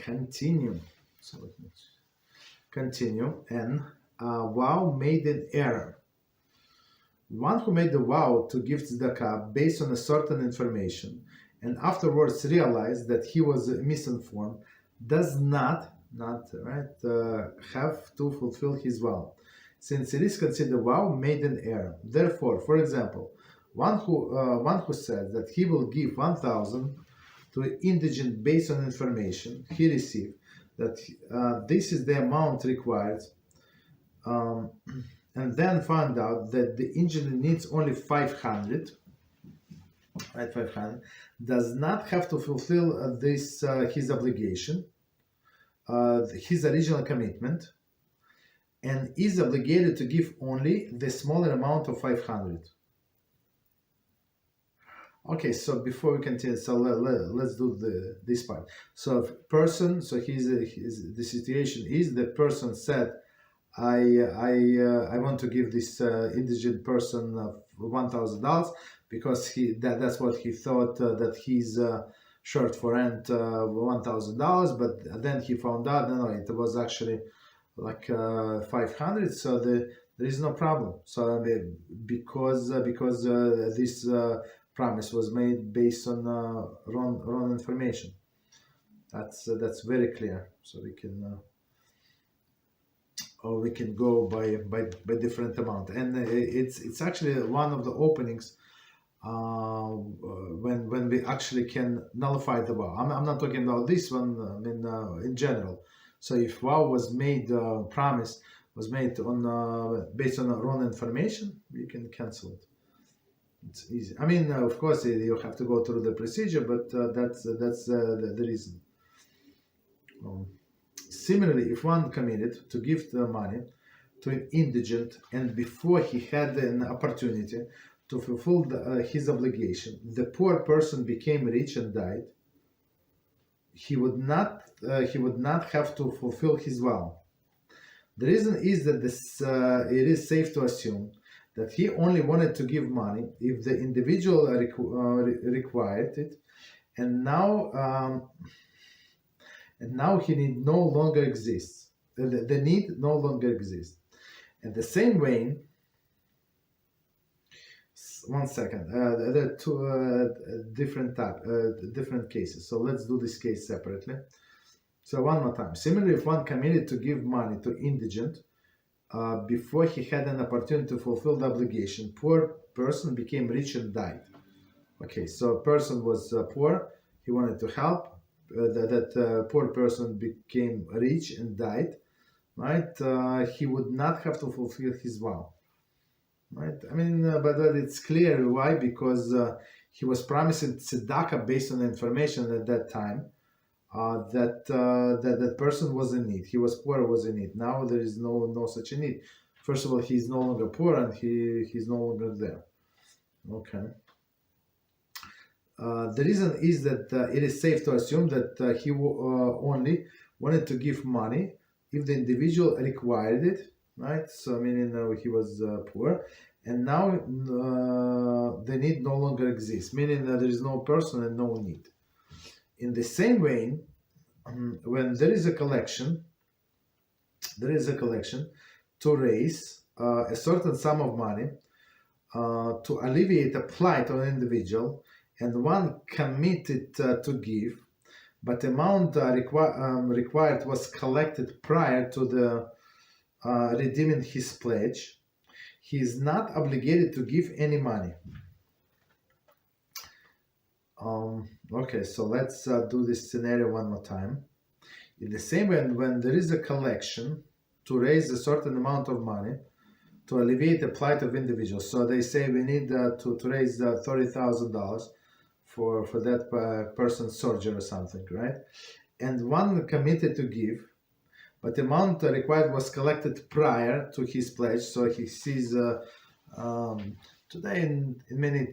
continue. So let me continue. And vow made an error. One who made the vow to give tzedakah based on a certain information and afterwards realized that he was misinformed does not have to fulfill his vow, since it is considered vow made an error. Therefore, for example, one who said that he will give 1,000 to an indigent based on information he received that this is the amount required, and then found out that the indigent needs only 500, right? 500 does not have to fulfill this his obligation, his original commitment, and is obligated to give only the smaller amount of 500. Okay, so before we continue, so let's do this part. So person, so the situation is the person said, I want to give this indigent person $1,000 because that's what he thought that he's short for rent $1,000, but then he found out no, it was actually like 500. So there is no problem. So because this promise was made based on wrong information. That's very clear. So we can go by different amount, and it's actually one of the openings when we actually can nullify the vow. I'm not talking about this one. I mean in general. So if vow was made, promise was made on based on wrong information, you can cancel it. It's easy. I mean, of course, you have to go through the procedure, but that's the reason. Similarly, if one committed to give the money to an indigent and before he had an opportunity to fulfill his obligation, the poor person became rich and died, he would not have to fulfill his vow. The reason is that it is safe to assume that he only wanted to give money if the individual required it, and now he need no longer exists. The need no longer exists. In the same way, one second. There are two different cases. So let's do this case separately. So one more time. Similarly, if one committed to give money to indigent before he had an opportunity to fulfill the obligation, poor person became rich and died. Okay, so a person was poor, he wanted to help, that poor person became rich and died, right? He would not have to fulfill his vow, right? I mean, but it's clear why, because he was promising tzedakah based on the information at that time, that person was in need. He was poor, was in need. Now there is no such a need. First of all, he's no longer poor and he's no longer there. Okay. The reason is that it is safe to assume that he only wanted to give money if the individual required it, right? So meaning he was poor, and now the need no longer exists, meaning that there is no person and no need. In the same way, when there is a collection to raise a certain sum of money to alleviate a plight on an individual, and one committed to give, but the amount required was collected prior to the redeeming his pledge, he is not obligated to give any money. Okay, so let's do this scenario one more time. In the same way, when there is a collection to raise a certain amount of money to alleviate the plight of individuals, so they say we need to raise $30,000 for that person's surgery or something, right? And one committed to give, but the amount required was collected prior to his pledge. So he sees today in many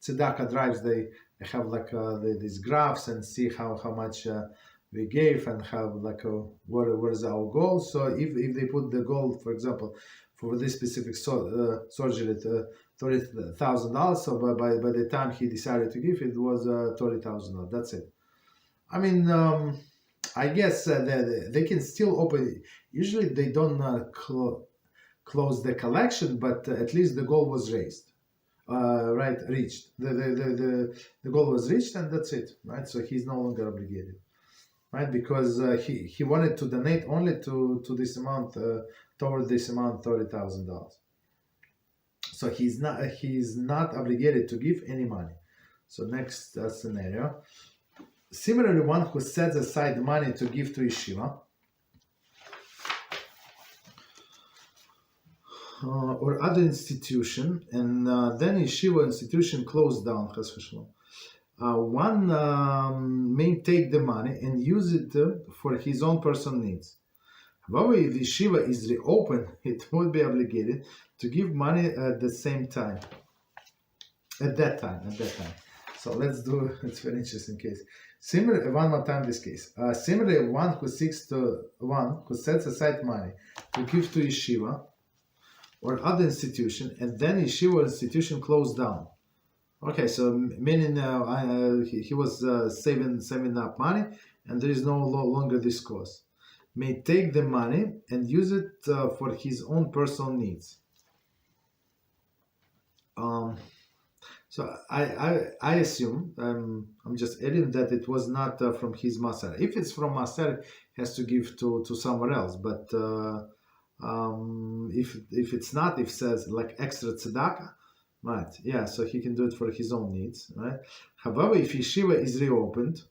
tzedakah drives they have like these graphs and see how much we gave and have like what is our goal. So if they put the goal, for example, for this specific surgery $30,000, so by the time he decided to give, it was $30,000. That's it. I mean, I guess they can still open. Usually they don't close the collection, but at least the goal was raised. Right, reached. The goal was reached, and that's it. Right, so he's no longer obligated. Right, because he wanted to donate only to this amount, toward this amount, $30,000. So he's not obligated to give any money. So next scenario. Similarly, one who sets aside money to give to yeshiva or other institution, and then yeshiva institution closed down, one may take the money and use it for his own personal needs. However, if yeshiva is reopened, it would be obligated to give money at the same time. At that time. So let's do. It's a very interesting case. Similar, one more time this case. Similarly, one who sets aside money to give to yeshiva or other institution, and then yeshiva or institution closed down. Okay, so meaning he was saving up money, and there is no longer this cause. May take the money and use it for his own personal needs. So I assume, I'm just adding that it was not from his Maaser. If it's from Maaser, he has to give to somewhere else. But if it's not, if it says like extra tzedakah, right? Yeah, so he can do it for his own needs, right? However, if yeshiva is reopened,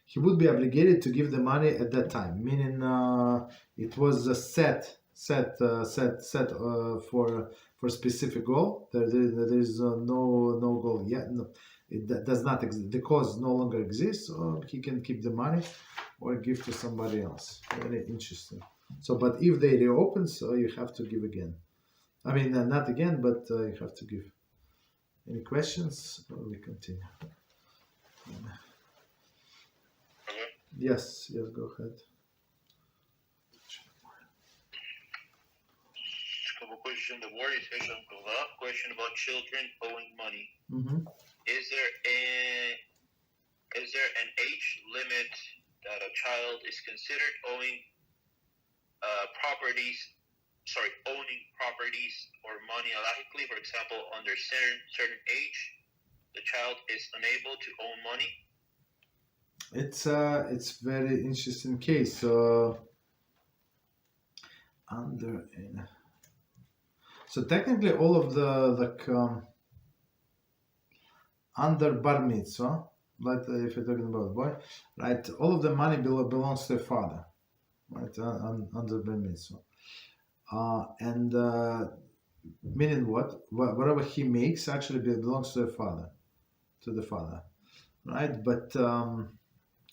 he would be obligated to give the money at that time, meaning it was set for specific goal. There is no goal yet. No, it does not exist. The cause no longer exists, or he can keep the money or give to somebody else. Very interesting. So, but if they reopen, so you have to give again. I mean, not again, but you have to give. Any questions? Or we continue. Yes, go ahead. Question the word is question about children owing money. Mm-hmm. Is there an age limit that a child is considered owning owning properties or money halachically? For example, under certain age, the child is unable to own money. It's very interesting case. So technically, all of the under bar mitzvah, like if you're talking about boy, right? All of the money belongs to the father, right? Under bar mitzvah, and meaning whatever he makes actually belongs to the father, right? But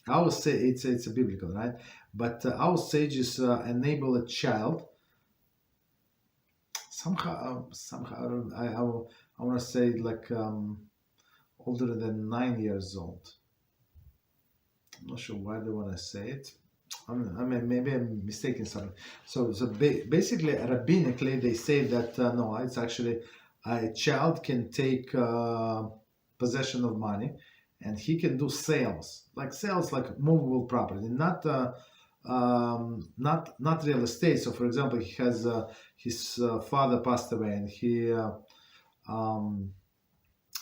I would say it's a biblical, right? But our sages enable a child. Somehow, I want to say like older than 9 years old. I'm not sure why they want to say it. I mean, maybe I'm mistaken something. So basically, rabbinically, they say that no, it's actually a child can take possession of money, and he can do sales like movable property, not real estate. So, for example, he has his father passed away, and he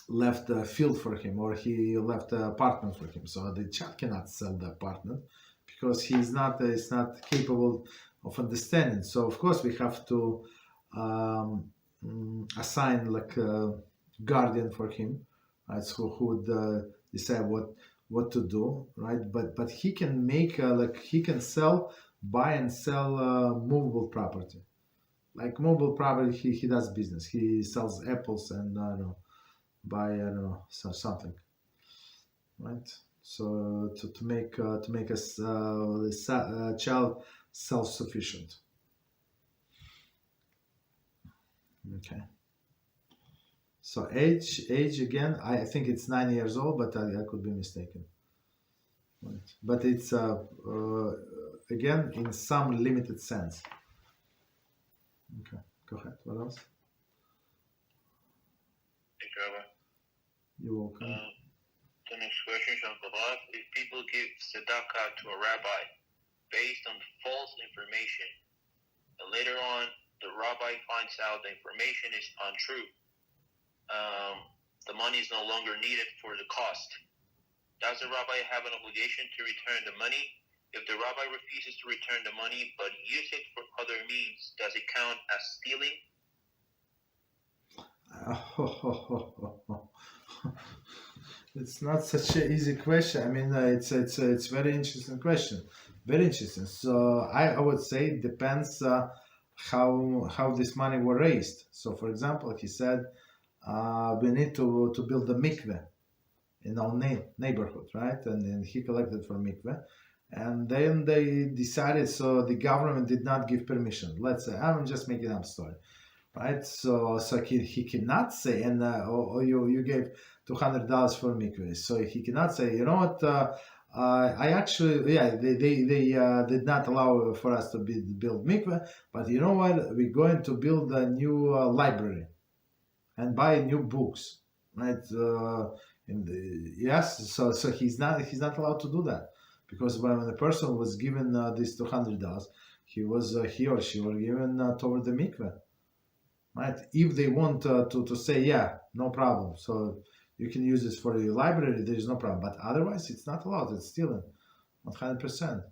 left a field for him, or he left an apartment for him. So the child cannot sell the apartment because he's not capable of understanding. So of course we have to assign like a guardian for him, right? So who would decide what to do, right? But he can make he can buy and sell movable property. Like movable property, he does business. He sells apples and something, right? So to make a child self-sufficient. Okay. So age again, I think it's 9 years old, but I could be mistaken. Right. But it's again in some limited sense. Okay, go ahead. What else? Thank you, Rabbi. You're welcome. The next question from kavod: if people give tzedakah to a rabbi based on false information, and later on the rabbi finds out the information is untrue, the money is no longer needed for the cost, does the rabbi have an obligation to return the money? If the rabbi refuses to return the money but use it for other means, does it count as stealing? It's not such an easy question. I mean, it's very interesting question. Very interesting. So I would say it depends how this money were raised. So for example, he said we need to build a mikveh in our neighborhood, right? And then he collected for mikveh. And then they decided, so the government did not give permission. Let's say, I'm just making up a story, right? So he cannot say, and you gave $200 for mikveh. So he cannot say, you know what, I actually, yeah, they did not allow for us to build mikveh, but you know what, we're going to build a new library and buy new books, right? Yes, so he's not allowed to do that. Because when the person was given this $200, he or she were given toward the mikveh, right? If they want to say, yeah, no problem, so you can use this for your library, there is no problem. But otherwise, it's not allowed. It's stealing, 100%,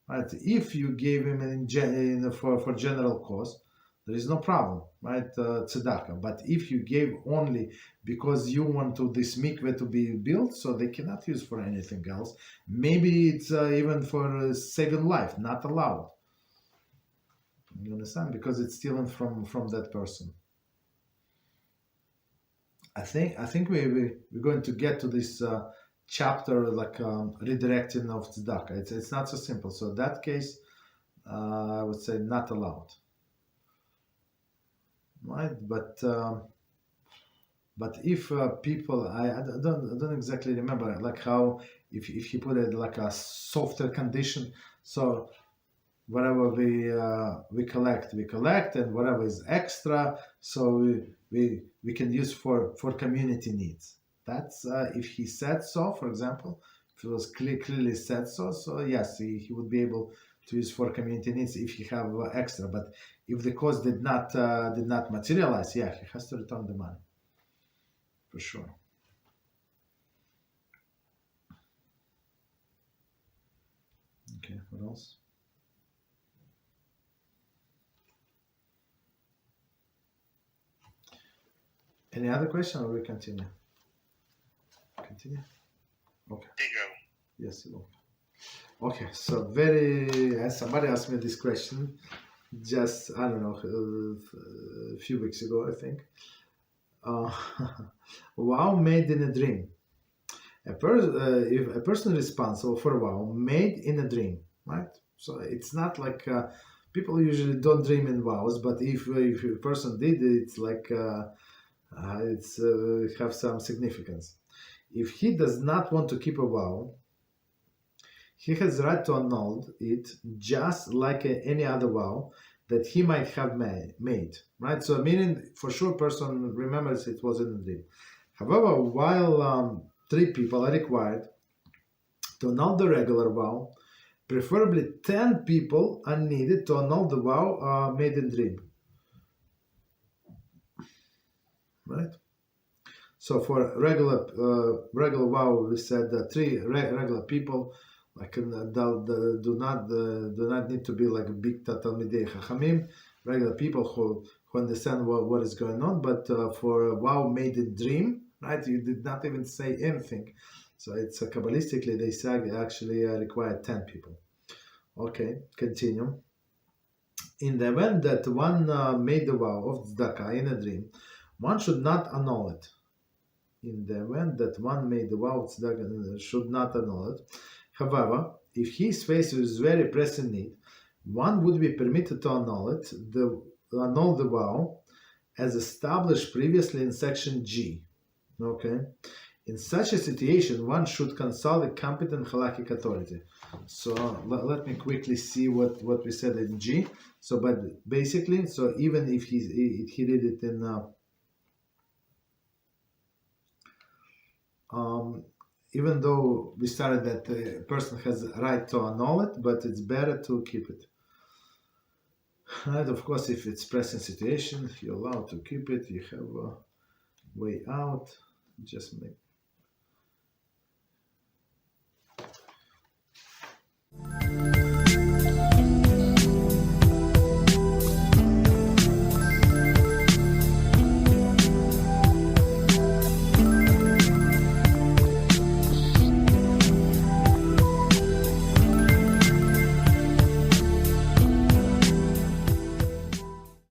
right? If you gave him for general cause, there is no problem, right? Tzedakah. But if you gave only because you want this mikveh to be built, so they cannot use for anything else. Maybe it's even for saving life, not allowed. You understand? Because it's stealing from that person. I think we're going to get to this chapter like redirecting of tzedakah. It's not so simple. So in that case, I would say not allowed. Right, but if people, I don't exactly remember like how if you put it like a softer condition, so whatever we collect, and whatever is extra, so we can use for community needs. That's if he said so. For example, if it was clearly said so, yes, he would be able to use for community needs if he have extra. But if the cost did not materialize, yeah, he has to return the money for sure. Okay, what else? Any other question, or we continue? Continue. Okay. Yes. Okay. So somebody asked me this question just, I don't know, a few weeks ago, I think. Vow made in a dream. If a person responsible for a vow made in a dream, right? So it's not like people usually don't dream in vows, but if a person did, it's like it's have some significance. If he does not want to keep a vow, he has the right to annul it, just like any other vow that he might have made, right? So meaning, for sure, person remembers it was in a dream. However, while 3 people are required to annul the regular vow, preferably 10 people are needed to annul the vow made in dream, right? So for regular vow, we said that 3 regular people, like do not need to be like a big talmidei chachamim, regular people who understand what is going on. But for a vow made in dream, right, you did not even say anything. So it's kabbalistically they say actually require 10 people. Okay, continue. In the event that one made the vow of tzedakah in a dream, one should not annul it. In the event that one made the vow of tzedakah, should not annul it. However, if he is faced with very pressing need, one would be permitted to annul the vow as established previously in section G. Okay. In such a situation, one should consult a competent halakhic authority. So let me quickly see what we said in G. So, but basically, so even if he did it in even though we started that the person has a right to annul it, but it's better to keep it. Right? Of course, if it's present situation, you're allowed to keep it. You have a way out. Just make